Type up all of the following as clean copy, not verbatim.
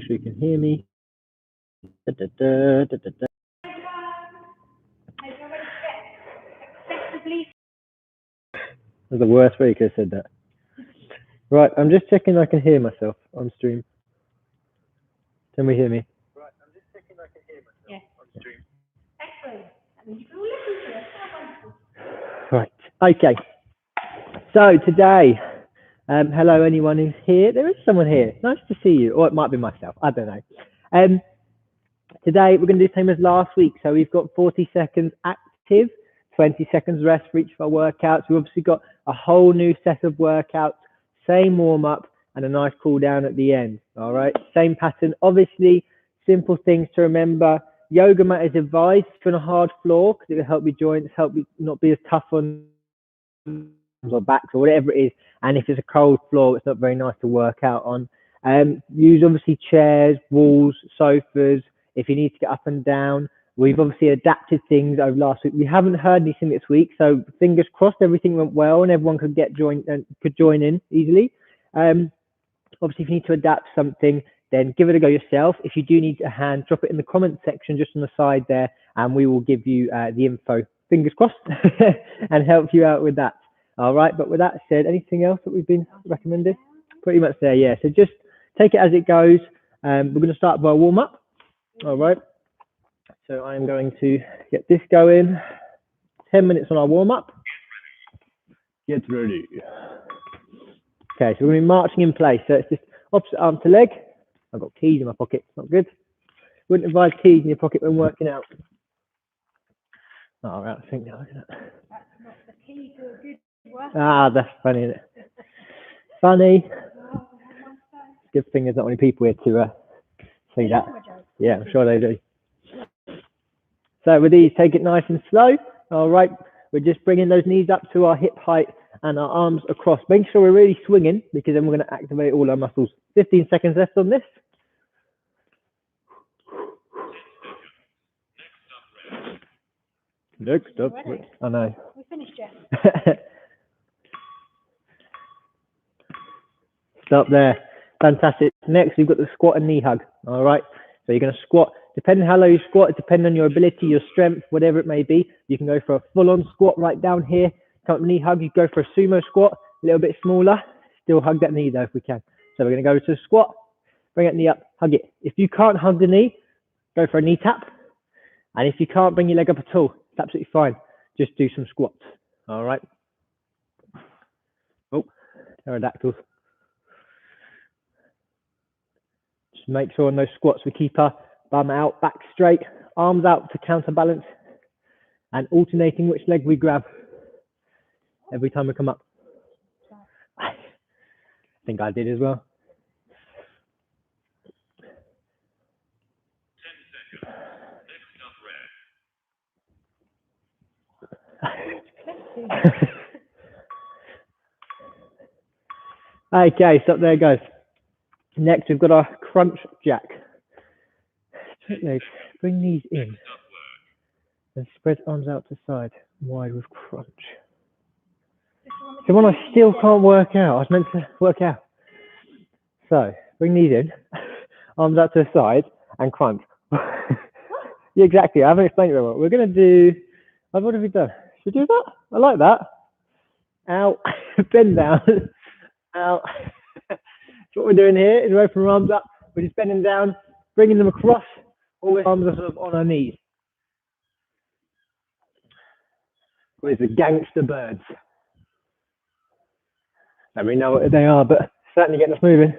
sure you can hear me. Da, da, da, da, da, da. That's the worst way you could have said that. Right, I'm just checking I can hear myself on stream. Can we hear me? Right, I'm just checking I can hear myself on stream. Excellent. I mean, you can all listen to it. Right, okay. So today, hello anyone who's here. There is someone here. Nice to see you. Or it might be myself. I don't know. Today we're going to do the same as last week. So we've got 40 seconds active, 20 seconds rest for each of our workouts. We've obviously got a whole new set of workouts, same warm up and a nice cool down at the end. All right, same pattern. Obviously, simple things to remember. Yoga mat is advised on a hard floor because it will help your joints, help you not be as tough on or backs or whatever it is. And if it's a cold floor, it's not very nice to work out on. Use obviously chairs, walls, sofas. If you need to get up and down, we've obviously adapted things over last week. We haven't heard anything this week, so fingers crossed everything went well and everyone could join in easily. Obviously, if you need to adapt something, then give it a go yourself. If you do need a hand, drop it in the comment section just on the side there, and we will give you the info, fingers crossed, and help you out with that. All right, but with that said, anything else that we've been recommended? Pretty much there, yeah. So just take it as it goes. We're going to start by a warm-up. All right. So I'm going to get this going. 10 minutes on our warm-up. Get ready. Okay, so we're going to be marching in place. So it's just opposite arm to leg. I've got keys in my pocket. It's not good. Wouldn't advise keys in your pocket when working out. All right, I think now. That's not the key to a good workout. Ah, that's funny, isn't it? Funny. Good thing there's not many people here to see that. Yeah, I'm sure they do. So with these, take it nice and slow. All right, we're just bringing those knees up to our hip height and our arms across. Make sure we're really swinging because then we're going to activate all our muscles. 15 seconds left on this. Next up. I know. We finished yet? Stop there. Fantastic. Next, we've got the squat and knee hug. All right. So you're going to squat. Depending how low you squat, depending on your ability, your strength, whatever it may be. You can go for a full-on squat right down here. Come up knee hug. You go for a sumo squat, a little bit smaller. Still hug that knee though if we can. So we're going to go to a squat. Bring that knee up. Hug it. If you can't hug the knee, go for a knee tap. And if you can't bring your leg up at all, it's absolutely fine. Just do some squats. All right. Oh, pterodactyls. Just make sure on those squats we keep our bum out, back straight, arms out to counterbalance, and alternating which leg we grab every time we come up. I think I did as well. Okay, stop there, guys. Next, we've got our crunch jack. Straight legs, bring these in, and spread arms out to side, wide with crunch. The one I still can't work out. I was meant to work out. So, bring these in, arms out to the side, and crunch. Yeah, exactly. I haven't explained it very well. We're going to do, what have we done? Should we do that? I like that. Ow. Bend down. Ow. So what we're doing here is we're opening our arms up. We're just bending down, bringing them across. All the arms are sort of on our knees. With the gangster birds. Don't really know what they are, but certainly getting us moving.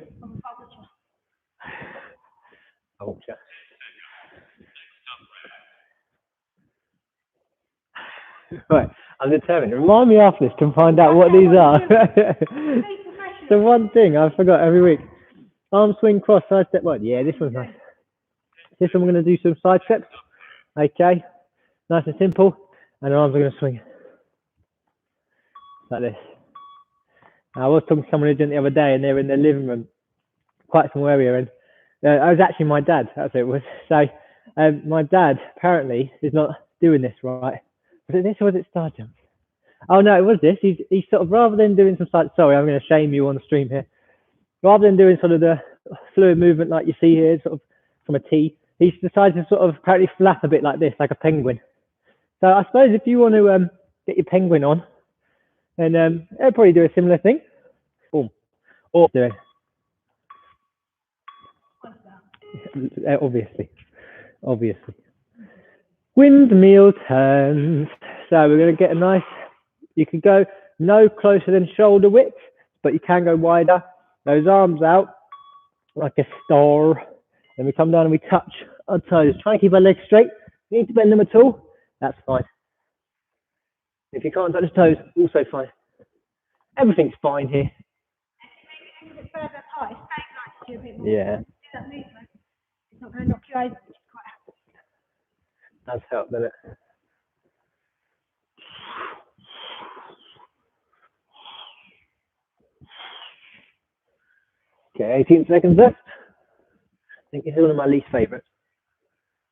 Vulture. Right, I'm determined. Remind me after this to find out what these are. The one thing I forgot every week. Arm swing, cross, side step one. Yeah, this one's nice. This one we're going to do some side steps. Okay, nice and simple. And our arms are going to swing like this. I was talking to someone who did it the other day, and they were in their living room, quite a small area, and I was actually my dad. That's what it was. So my dad apparently is not doing this right. Was it this or was it star jump? Oh no, it was this. He's sort of, rather than doing some side, sorry, I'm going to shame you on the stream here. Rather than doing sort of the fluid movement like you see here, sort of from a T. He's decided to sort of apparently flap a bit like this, like a penguin. So I suppose if you want to get your penguin on, then they'll probably do a similar thing. Boom. Or do it. Obviously. Windmill turns. So we're going to get a nice, you can go no closer than shoulder width, but you can go wider. Those arms out like a star. Then we come down and we touch our toes. Try and keep our legs straight. If you need to bend them at all, that's fine. If you can't touch the toes, also fine. Everything's fine here. Yeah. It's not going to knock you over. Does help, doesn't it? Okay, 18 seconds left. I think it's one of my least favourites.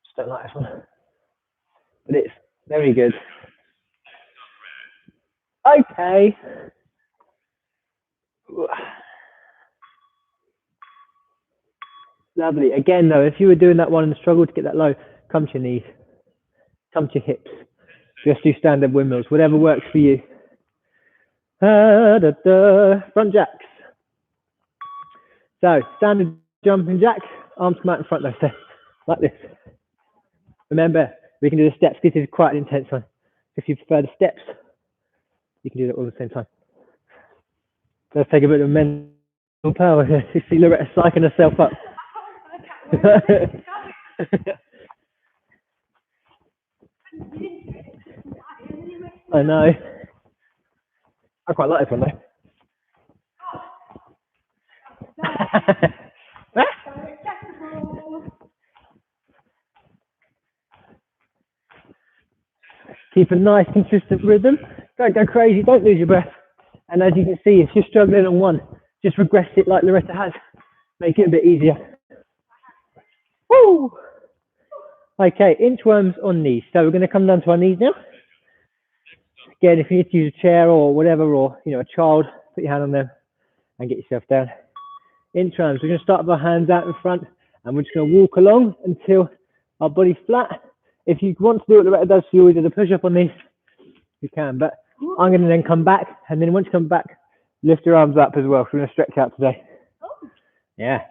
Just don't like this one. But it's very good. Okay. Lovely. Again, though, if you were doing that one and struggled to get that low, come to your knees. Come to your hips. Just do standard windmills, whatever works for you. Front jacks. So, standard jumping jack, arms come out in front though, so like this. Remember, we can do the steps. This is quite an intense one. If you prefer the steps, you can do that all at the same time. Let's take a bit of mental power here. You see Loretta psyching herself up. I know. I quite like this one though. Keep a nice consistent rhythm. Don't go crazy, don't lose your breath. And as you can see, if you're struggling on one, just regress it like Loretta has. Make it a bit easier. Woo! Okay, inchworms on knees. So we're going to come down to our knees now. Again, if you need to use a chair or whatever, or a child, put your hand on them and get yourself down. Inchworms, we're going to start with our hands out in front, and we're just going to walk along until our body's flat. If you want to do what Loretta does, she always does a push up on these, you can, but I'm going to then come back, and then once you come back, lift your arms up as well. So we're going to stretch out today. Yeah.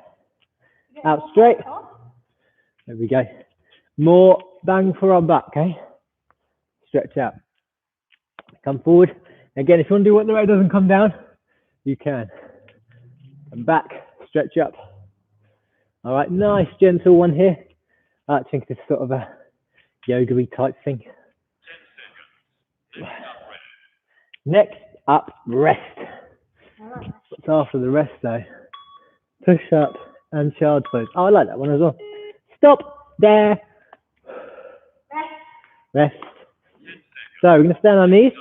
Out straight. There we go. More bang for our buck, okay? Stretch out. Come forward. Again, if you want to do what Loretta doesn't come down, you can. And back, stretch up. All right, nice, gentle one here. I think it's sort of a yoga-y type thing. Next up, rest. What's after the rest though? Push up and child's pose. Oh, I like that one as well. Stop there. Rest. So we're going to stay on our knees.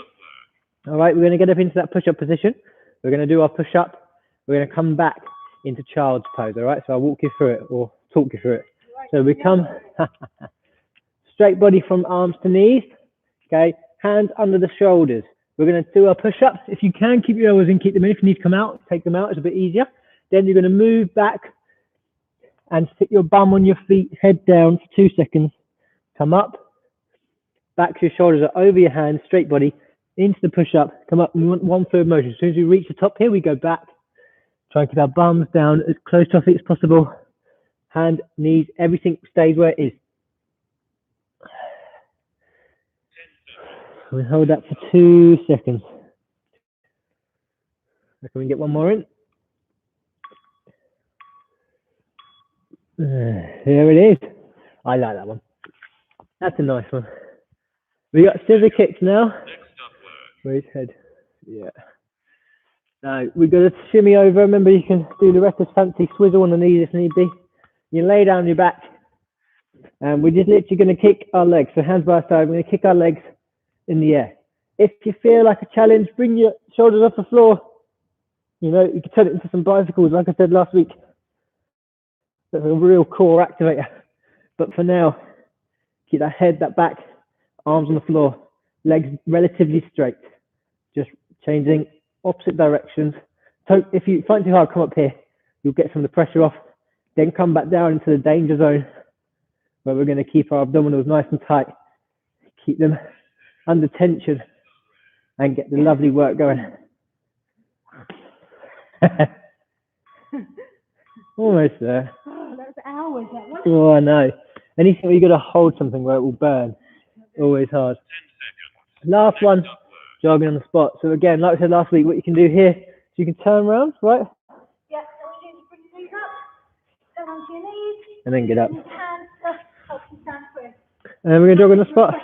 All right, we're going to get up into that push-up position. We're going to do our push-up. We're going to come back into child's pose. All right, so I'll walk you through it or talk you through it. So we come straight body from arms to knees. Okay, hands under the shoulders. We're going to do our push-ups. If you can, keep your elbows in, keep them in. If you need to come out, take them out. It's a bit easier. Then you're going to move back and stick your bum on your feet, head down for 2 seconds. Come up, back to your shoulders are over your hands, straight body, into the push-up. Come up in 1/3 motion. As soon as we reach the top here, we go back. Try and keep our bums down as close to our feet as possible. Hand, knees, everything stays where it is. We hold that for 2 seconds. Can we get one more in? There it is. I like that one. That's a nice one. We got scissor kicks now. Where's his head? Yeah. Now we've got to shimmy over. Remember, you can do the Loretta's fancy swizzle on the knees if need be. You lay down on your back, and we're just literally going to kick our legs. So hands by our side. We're going to kick our legs in the air. If you feel like a challenge, bring your shoulders off the floor. You can turn it into some bicycles, like I said last week. That's a real core activator. But for now, keep that head, that back, arms on the floor, legs relatively straight. Just changing opposite directions. So if you find it too hard, come up here. You'll get some of the pressure off Then come back down into the danger zone where we're going to keep our abdominals nice and tight, keep them under tension, and get the lovely work going. Almost there. Oh, that was hours, that one. Oh, I know. Anything where you've got to hold something where it will burn, always hard. Last one, jogging on the spot. So again, like I said last week, what you can do here is you can turn around, right? Yeah, I want you to bring your knees up, down onto your knees, And then get up. and hands up, help you stand quick. And then we're going to jog on the spot.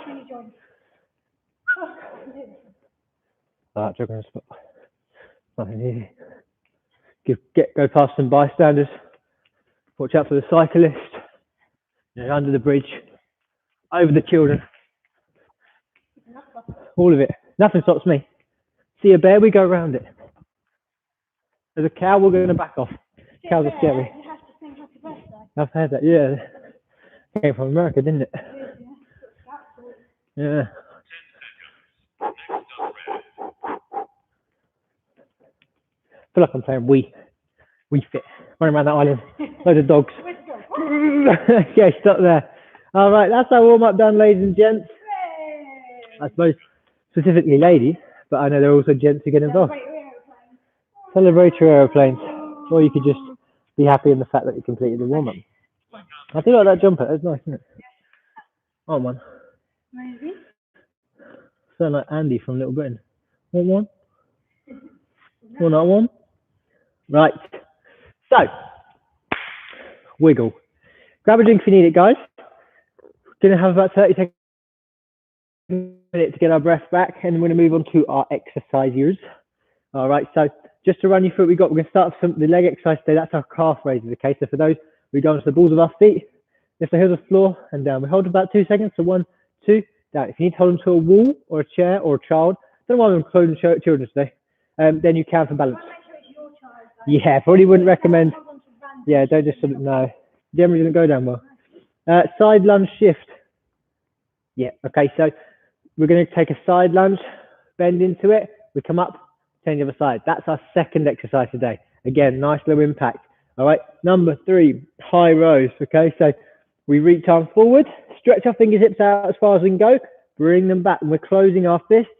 Alright, jog on the spot. Nothing easy. Go past some bystanders. Watch out for the cyclist. Under the bridge. Over the children. All of it. Nothing stops me. See a bear, we go around it. There's a cow, we're going to back off. Cows are scary. You have to sing happy birthday. I've heard that, yeah. Came from America, didn't it? Yeah. I feel like I'm playing Wii Fit, running around that island, loads of dogs. Okay, stop there. All right, that's our warm-up done, ladies and gents. I suppose specifically ladies, but I know there are also gents who get involved. Celebrate your aeroplanes, or you could just be happy in the fact that you completed the warm-up. I do like that jumper, that's nice, isn't it? Oh, man. Maybe. Sound like Andy from Little Britain. Want one? Well, not one? Right. So, wiggle. Grab a drink if you need it, guys. Gonna have about 30 seconds to get our breath back, and we're gonna move on to our exercises. All right. So, just to run you through what we're gonna start with the leg exercise today. That's our calf raises. Okay. So for those, we go onto the balls of our feet, lift the heels off the floor, and down. We hold about 2 seconds. So 1, 2, down. If you need to hold them to a wall or a chair or a child, don't know why I'm including children today. Then you can for balance. Yeah, probably wouldn't recommend. Yeah, don't just sort of, no. Generally doesn't go down well. Side lunge shift. Yeah, okay, so we're going to take a side lunge, bend into it, we come up, change the other side. That's our second exercise today. Again, nice low impact. All right, number 3, high rows. Okay, so we reach arms forward, stretch our fingertips out as far as we can go, bring them back, and we're closing our fists,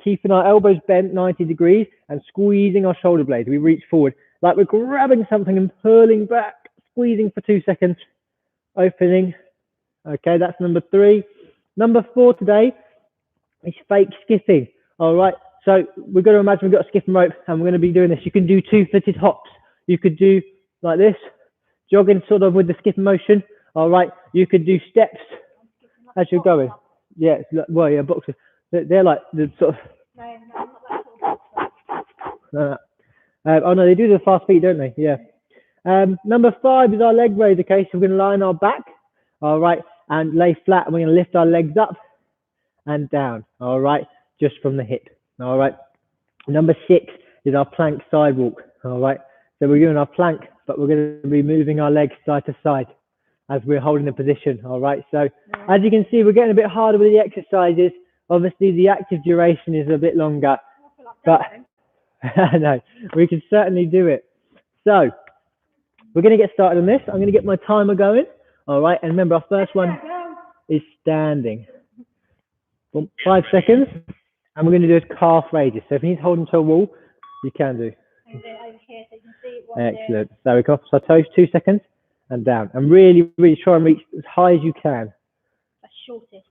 keeping our elbows bent 90 degrees and squeezing our shoulder blades. We reach forward like we're grabbing something and pulling back, squeezing for 2 seconds, opening. Okay, that's number 3. Number 4 today is fake skipping. All right, so we've got to imagine we've got a skipping rope and we're going to be doing this. You can do 2-footed hops. You could do like this, jogging sort of with the skipping motion. All right, you could do steps as you're going. Yeah, well, yeah, boxers. They're like the sort of. No. Oh no, they do the fast feet, don't they? Yeah. Number 5 is our leg raise. Okay, so we're going to lie on our back. All right, and lay flat, and we're going to lift our legs up and down. All right, just from the hip. All right. Number 6 is our plank side walk. All right, so we're doing our plank, but we're going to be moving our legs side to side as we're holding the position. All right, so as you can see, we're getting a bit harder with the exercises. Obviously, the active duration is a bit longer, but no, we can certainly do it. So we're going to get started on this. I'm going to get my timer going. All right, and remember, our first one is standing. 5 seconds, and we're going to do is calf raises. So if you need to hold them to a wall, you can do. Excellent. So we come off our toes, 2 seconds, and down. And really, really try and reach as high as you can. That's shortest.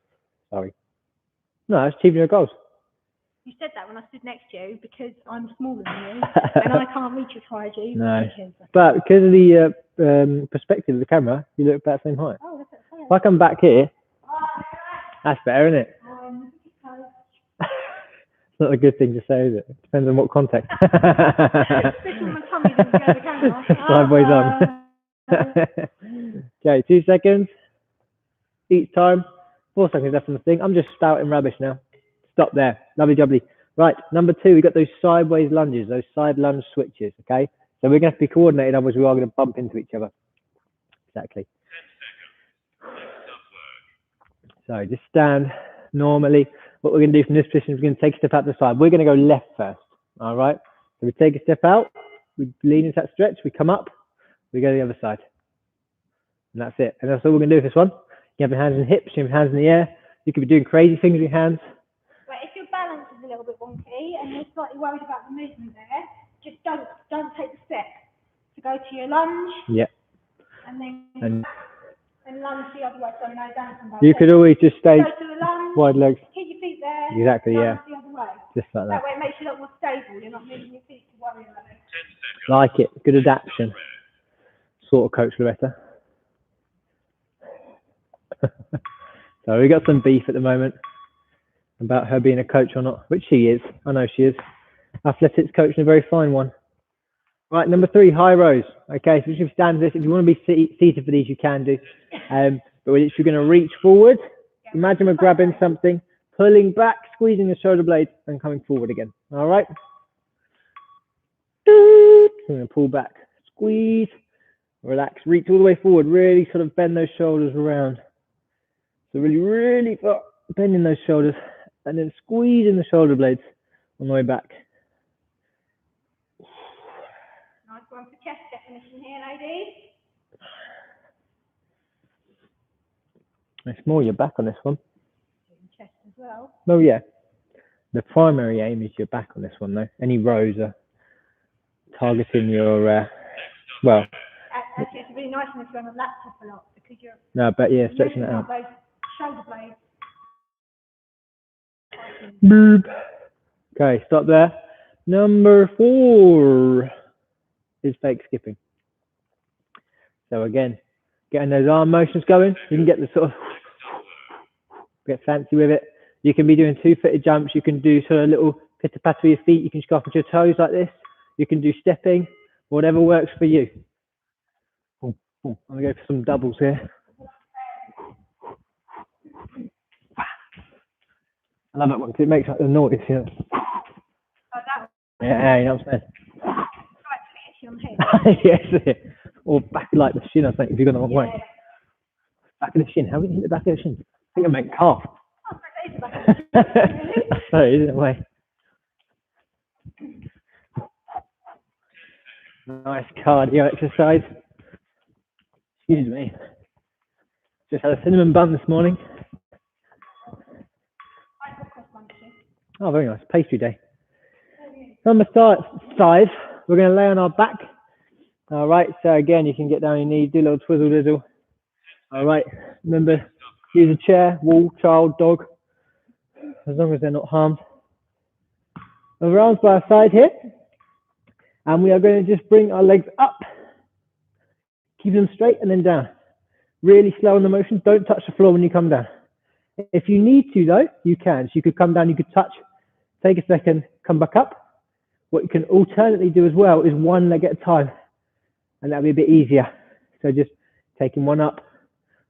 Sorry. No, that's achieving your goals. You said that when I stood next to you because I'm smaller than you and I can't reach as high as you. No, but because of the perspective of the camera, you look about the same height. Oh, that's fair. If I come back here, that's better, isn't it? It's not a good thing to say, is it? Depends on what context. Especially when my tummy doesn't go to the camera. Sideways on. Okay, 2 seconds each time. 4 seconds left on the thing. I'm just spouting rubbish now. Stop there. Lovely jubbly. Right, number 2, we've got those sideways lunges, those side lunge switches, okay? So we're going to have to be coordinated, otherwise we are going to bump into each other. Exactly. So just stand normally. What we're going to do from this position is we're going to take a step out to the side. We're going to go left first, all right? So we take a step out, we lean into that stretch, we come up, We go to the other side. And that's it. And that's all we're going to do with this one. You have your hands in the hips, you have your hands in the air. You could be doing crazy things with your hands. But if your balance is a little bit wonky and you're slightly worried about the movement there, just don't take the step. So go to your lunge. Yeah. And then lunge the other way. So no, down from you could always just stay go to the lunge, wide legs. keep your feet there. Exactly, yeah. The other way. Just like that. That way it makes you look more stable. You're not moving your feet to worry about it. Like it. Good adaptation. Sort of Coach Loretta. So we got some beef at the moment about her being a coach or not, which she is. I know she is. Athletics coach and a very fine one. Right, number 3, high rows. Okay, so if you stand this, if you want to be seated for these, you can do. But if you're going to reach forward, imagine we're grabbing something, pulling back, squeezing the shoulder blades, and coming forward again. All right. I'm going to pull back, squeeze, relax, reach all the way forward. Really sort of bend those shoulders around. So really bending those shoulders and then squeezing the shoulder blades on the way back. Nice one for chest definition here, ladies. It's more your back on this one. Chest as well. Oh yeah. The primary aim is your back on this one though. Any rows are targeting your, well. Actually, it's really nice if you're on a laptop a lot because you're. No, but yeah, stretching it out. Those shoulder blades. Boop. Okay, stop there. Number 4 is fake skipping. So again, getting those arm motions going. You can get the sort of get fancy with it. You can be doing 2-footed jumps. You can do sort of little pitter-patter with your feet. You can just go up onto your toes like this. You can do stepping, whatever works for you. I'm gonna go for some doubles here. I love that one because it makes like the noise, you know. Oh, that one. Yeah, you know what I'm Right, yes, or back like the shin, I think, if you've gone the wrong way. Back of the shin. How do you hit the back of the shin? I think I meant calf. Oh, that is the back of the shin. Sorry, isn't it? Way. Nice cardio exercise. Excuse me. Just had a cinnamon bun this morning. Oh, very nice. Pastry day. Number 5, we're going to lay on our back. All right, so again, you can get down on your knees, do a little twizzle dizzle. All right, remember, use a chair, wall, child, dog, as long as they're not harmed. Our arms by our side here. And we are going to just bring our legs up. Keep them straight and then down. Really slow on the motion. Don't touch the floor when you come down. If you need to, though, you can. So you could come down, you could touch, take a second, come back up. What you can alternately do as well is one leg at a time. And that'll be a bit easier. So just taking one up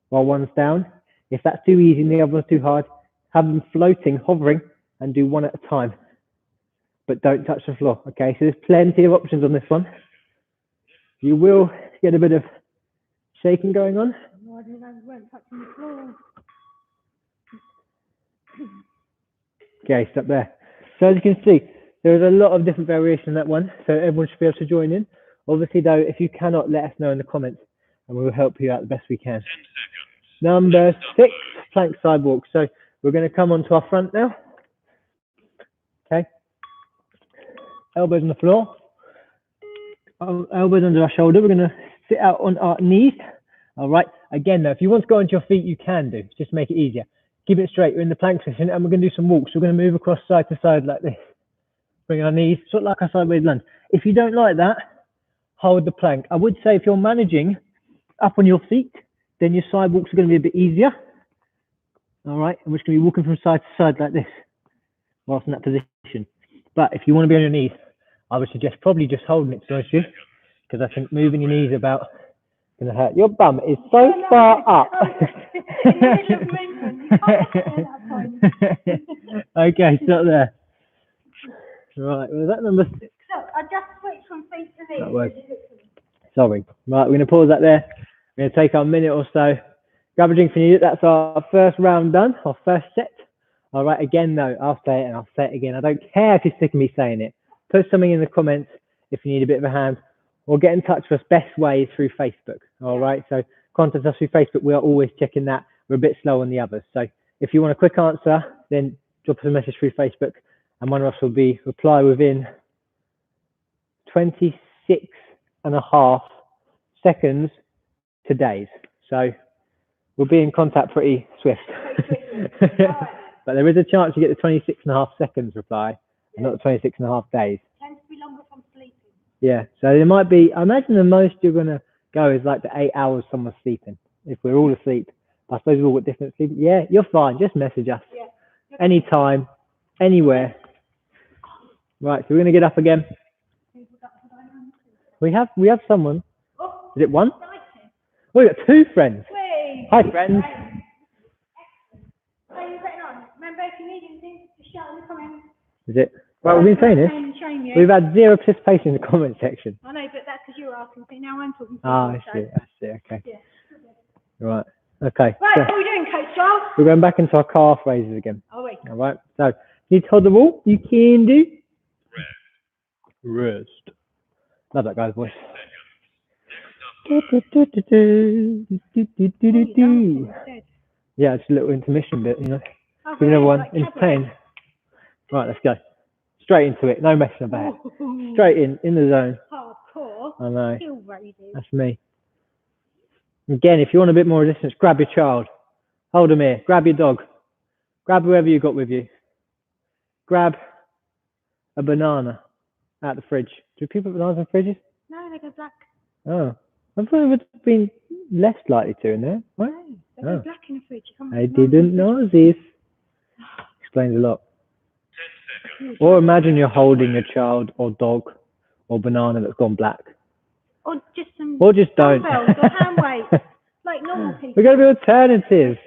while one's down. If that's too easy and the other one's too hard, have them floating, hovering, and do one at a time. But don't touch the floor, okay? So there's plenty of options on this one. You will get a bit of shaking going on. No, I didn't know we weren't touching the floor. Okay, stop there. So as you can see, there is a lot of different variation in that one, so everyone should be able to join in. Obviously, though, if you cannot, let us know in the comments, and we will help you out the best we can. Number 6, plank side walk. So we're going to come onto our front now. Okay. Elbows on the floor. Elbows under our shoulder. We're going to sit out on our knees. All right. Again, though, if you want to go onto your feet, you can do. Just make it easier. Keep it straight. We're in the plank position, and we're going to do some walks. We're going to move across side to side like this. Bring our knees, sort of like a sideways lunge. If you don't like that, hold the plank. I would say if you're managing up on your feet, then your side walks are going to be a bit easier. All right. And we're just going to be walking from side to side like this whilst in that position. But if you want to be on your knees, I would suggest probably just holding it, to be honest with you, because I think moving your knees about is going to hurt. Your bum is so far up. Okay, stop there. Right, was that number 6? So I just switched from feet to knees. That works. Sorry. Right, we're going to pause that there. We're going to take our minute or so. Grab a drink if you need it. That's our first round done, our first set. All right, again, though, I'll say it and I'll say it again. I don't care if you're sick of me saying it. Put something in the comments if you need a bit of a hand. or get in touch with us, best way is through Facebook. All right. So contact us through Facebook. We are always checking that. We're a bit slow on the others. So if you want a quick answer, then drop us a message through Facebook, and one of us will reply within 26.5 seconds to days. So we'll be in contact pretty swift. But there is a chance you get the 26.5 seconds reply, and not the 26.5 days. Tends to be longer from sleeping. Yeah, so there might be, I imagine the most you're going to go is like the 8 hours someone's sleeping. If we're all asleep, I suppose we've all got different sleep. Yeah, you're fine. Just message us. Yeah. Anytime, anywhere. Right, so we're going to get up again. We have someone. Oh, Is it one? exciting. Oh, we got 2 friends. Whee! Hi, friends. How are you getting on? Remember, if you need anything, just shout in the comments. Is it? Well, we've been saying this. Shame you. We've had 0 participation in the comment section. I know, but that's because you were asking. So now I'm talking to you. Ah, I see. Okay. Yeah. Right. Okay. Right, So what are we doing, Coach Charles? we're going back into our calf raises again. Oh, wait. All right. So you told the wall, you can do. Rest. Love that guy's voice. Yeah, it's a little intermission bit, you know. Give everyone entertained. Right, let's go. Straight into it. No messing about. Straight in the zone. Hardcore. I know. Hill raises. That's me. Again, if you want a bit more resistance, grab your child. Hold them here. Grab your dog. Grab whoever you got with you. Grab a banana out the fridge. Do people put bananas in fridges? No, they go black. Oh. I thought it would have been less likely to in there. What? No, they go black in the fridge. I didn't know this. Explains a lot. Or imagine you're holding a child or dog or banana that's gone black. Or just some Or just don't. dumbbells or hand weights, like normal people. We've got to be alternatives.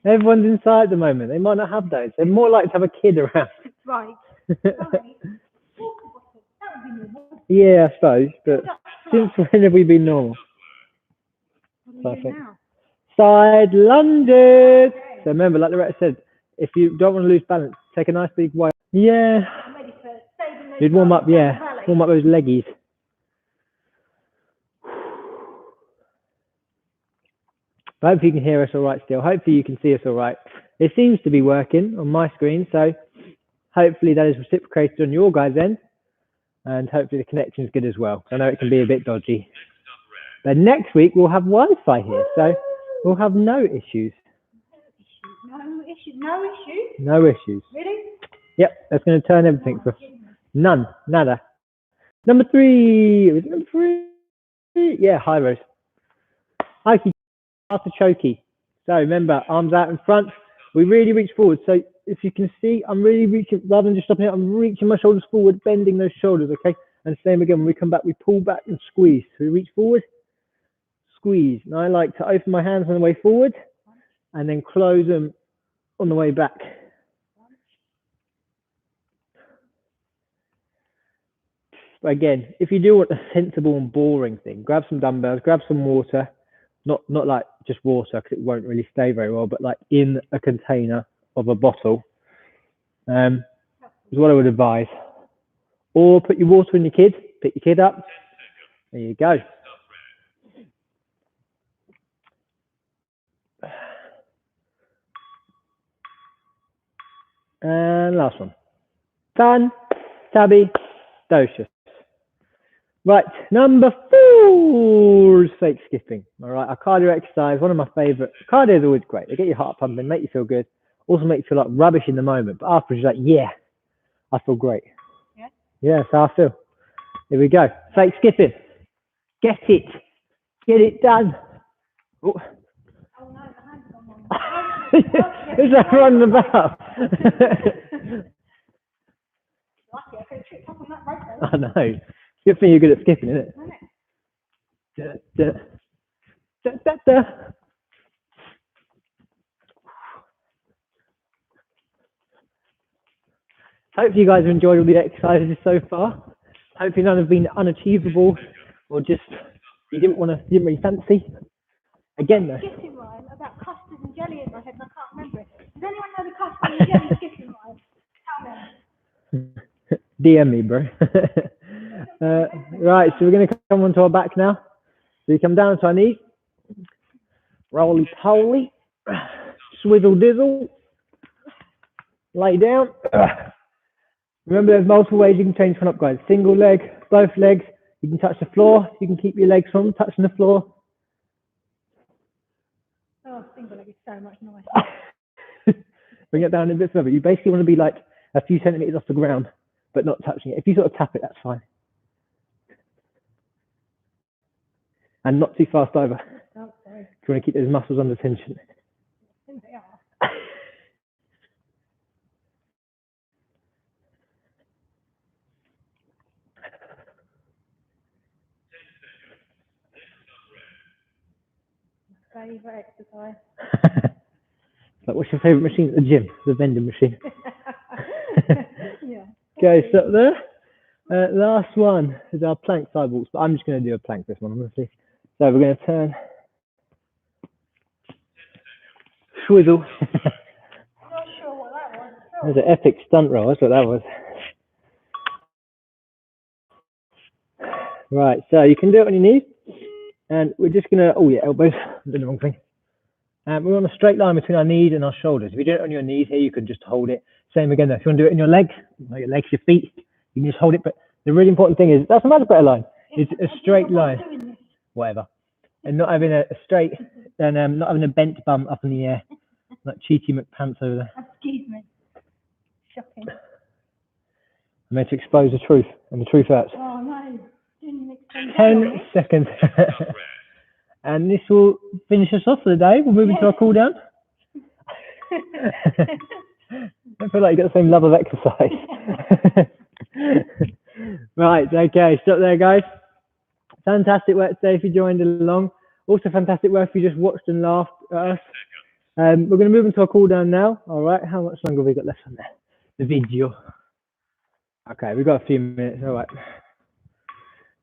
Everyone's inside at the moment. They might not have those. They're more likely to have a kid around. Right. That would be normal. Yeah, I suppose. But since when have we been normal? What are we doing now? Side lunges. So remember, like Loretta said, if you don't want to lose balance, take a nice big wide. Yeah. I'm ready for saving those You'd warm up, bars yeah. down the valley. Warm up those leggies. Hopefully you can hear us all right still. Hopefully you can see us all right. It seems to be working on my screen, so hopefully that is reciprocated on your guys' end, and hopefully the connection is good as well. I know it can be a bit dodgy. But next week we'll have Wi-Fi here, so we'll have no issues. No issues. No issues. No issues. Really? Yep, that's going to turn everything for us. None. Nada. Number 3. Was it number 3? Yeah, high rows. Hikey, artichoke. So remember, arms out in front. We really reach forward. So if you can see, I'm really reaching, rather than just stopping it, I'm reaching my shoulders forward, bending those shoulders, okay? And same again, when we come back, we pull back and squeeze. So we reach forward, squeeze. And I like to open my hands on the way forward and then close them on the way back. But again, if you do want a sensible and boring thing, grab some dumbbells, grab some water, not like just water because it won't really stay very well, but like in a container of a bottle, is what I would advise. Or put your water in your kid, pick your kid up. There you go. And last one. Done. Tabby. Docious. Right, number 4 is fake skipping. All right, a cardio exercise, one of my favorite. Cardio is always great. They get your heart pumping, make you feel good. Also make you feel like rubbish in the moment. But afterwards, you're like, yeah, I feel great. Yeah? Yeah, that's how I feel. Here we go. Fake skipping. Get it. Get it done. Oh. Oh no, the hand's gone wrong. Is that running about? Lucky, I could have tripped up on that rope I though. know. Good thing you're good at skipping, isn't it? Isn't it? Da, da, da, da, da. Hope you guys have enjoyed all the exercises so far. Hopefully none have been unachievable or just you didn't really fancy. Again though. Skipping rhyme about custard and jelly in my head and I can't remember it. Does anyone know the custard and jelly skipping rhyme? Tell me. DM me, bro. Right, so we're going to come onto our back now. So you come down to our knees. Roly poly. Swizzle dizzle. Lay down. Remember, there's multiple ways you can change one up, guys. Single leg, both legs. You can touch the floor. You can keep your legs from touching the floor. Oh, single leg is so much nicer. Bring it down a bit further. You basically want to be like a few centimeters off the ground, but not touching it. If you sort of tap it, that's fine. And not too fast either. Oh, sorry. If you want to keep those muscles under tension. There they are. Favourite exercise. Like, what's your favourite machine at the gym? The vending machine. Yeah. Okay, so there. Last one is our plank side walks, but I'm just going to do a plank this one, honestly. So we're going to turn. Swizzle. Not sure what that was. That was an epic stunt roll, that's what that was. Right, so you can do it on your knees. And we're just going to, oh yeah, elbows, I did the wrong thing. And we're on a straight line between our knees and our shoulders. If you do it on your knees here, you can just hold it. Same again though, if you want to do it in your legs, your legs, your feet, you can just hold it. But the really important thing is, that's a much better line. It's a straight line, whatever. And not having a straight, and not having a bent bum up in the air, like Cheeky McPants over there. Excuse me. Shocking. I'm meant to expose the truth, and the truth hurts. Oh no, didn't explain 10 seconds. And this will finish us off for the day. We'll move into our cool down. I feel like you got the same love of exercise. Right, okay, stop there, guys. Fantastic work today if you joined along. Also fantastic work if you just watched and laughed at us. We're going to move into our cool down now. All right, how much longer have we got left on there? The video. Okay, we've got a few minutes. All right.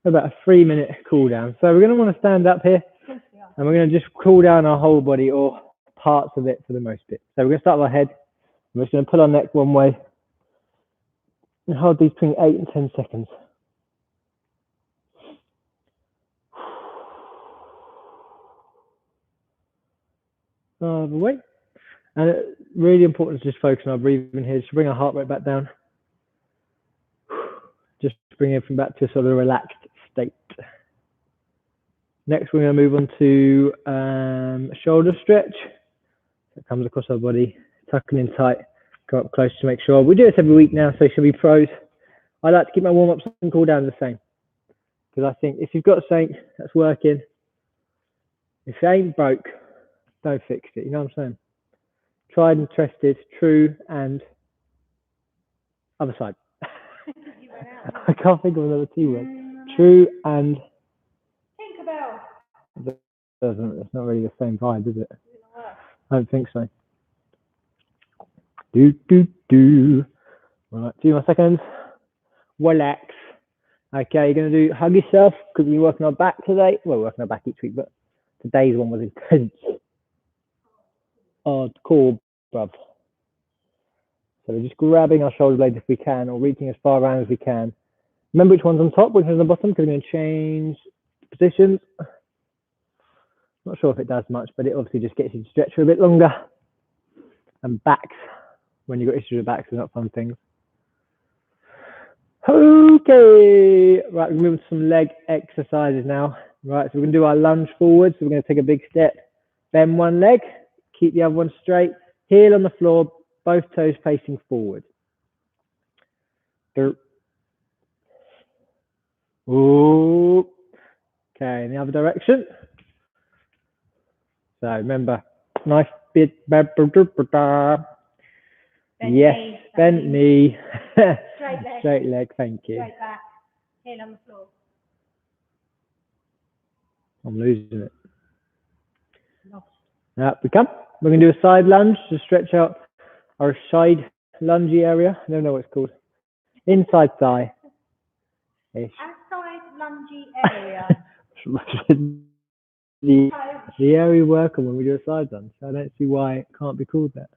About a 3-minute cool down. So we're going to want to stand up here. And we're going to just cool down our whole body or parts of it for the most bit. So we're going to start with our head. We're just going to pull our neck one way and hold these between 8 and 10 seconds. Other way. And it's really important to just focus on our breathing here. Just bring our heart rate back down. Just bring everything back to a sort of relaxed state. Next, we're going to move on to a shoulder stretch. That comes across our body, tucking in tight, go up close to make sure. We do this every week now, so you should be pros. I like to keep my warm-ups and cool down the same. Because I think if you've got something that's working, if it ain't broke, don't fix it. You know what I'm saying? Tried and tested, true, and other side. I can't think of another T word. True and... It's not really the same vibe, is it? I don't think so. Right, 2 more seconds. Relax. Okay, you're going to do hug yourself because we're working our back today. Well, we're working our back each week, but today's one was intense. Hardcore, bruv. So we're just grabbing our shoulder blades if we can, or reaching as far around as we can. Remember which one's on top, which one's on the bottom, because we're going to change positions. Not sure if it does much, but it obviously just gets you to stretch for a bit longer. And backs, when you've got issues with backs, are not fun things. Okay, right, we're moving to some leg exercises now. Right, so we're going to do our lunge forward. So we're going to take a big step, bend one leg, keep the other one straight, heel on the floor, both toes facing forward. Ooh. Okay, in the other direction. So remember, nice bit. Yes, bent knee. Straight leg. Straight leg, thank you. Straight back. Heel on the floor. I'm losing it. Up we come. We're going to do a side lunge to stretch out our side lungy area. I don't know what it's called. Inside thigh. Ish. Outside lungy area. the area we work on when we do a side lunge. I don't see why it can't be called that.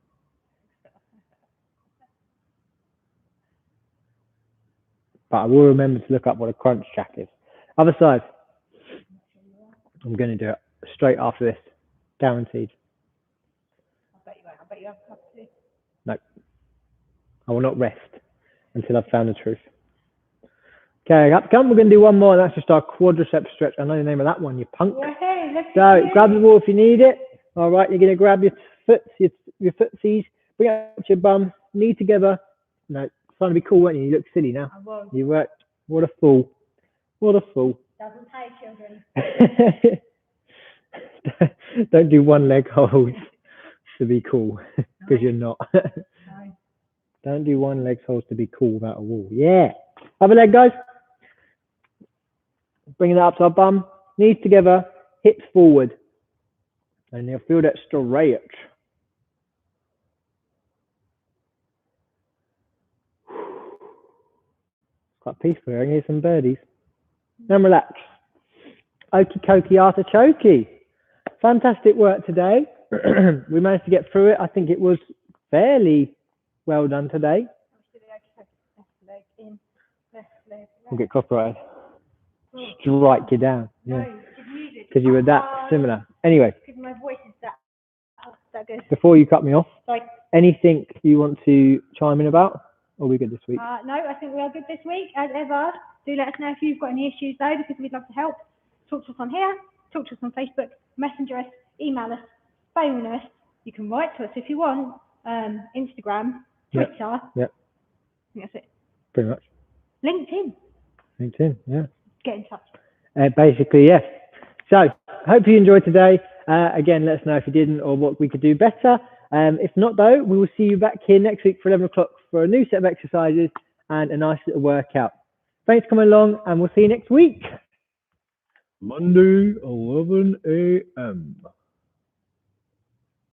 but I will remember to look up what a crunch jack is. Other side. I'm going to do it straight after this. Guaranteed. I bet you have a cup of tea. No. I will not rest until I've found the truth. Okay, up come. We're going to do one more. That's just our quadricep stretch. I know the name of that one, you punk. Hey, let's So do grab the wall if you need it. All right, you're going to grab your footsies, bring out your bum, knee together. No, trying to be cool, weren't you? You look silly now. I won't. You were. What a fool. What a fool. Doesn't take children. Don't do one leg holds to be cool, because you're not. No. Don't do one leg holds to be cool without a wall. Yeah. Other leg, guys. Bringing it up to our bum, knees together, hips forward. And you'll feel that stretch. Quite peaceful. I can hear some birdies. And relax. Okie dokie artichoke. Fantastic work today. We managed to get through it. I think it was fairly well done today. Left leg in, left leg. We'll get copyrighted. Strike you down. Yeah. Because you were that similar. Anyway. Because my voice is that good. Before you cut me off, Sorry. anything you want to chime in about? Or are we good this week? No, I think we are good this week, as ever. Do let us know if you've got any issues, though, because we'd love to help. Talk to us on here, talk to us on Facebook, messenger us, email us, phone us. You can write to us if you want. Instagram, Twitter. Yep. I think that's it. Pretty much. LinkedIn, yeah. get in touch. Basically, yes. So, hope you enjoyed today. Again, let us know if you didn't or what we could do better. If not, though, we will see you back here next week for 11 o'clock for a new set of exercises and a nice little workout. Thanks for coming along, and we'll see you next week. Monday, 11 a.m.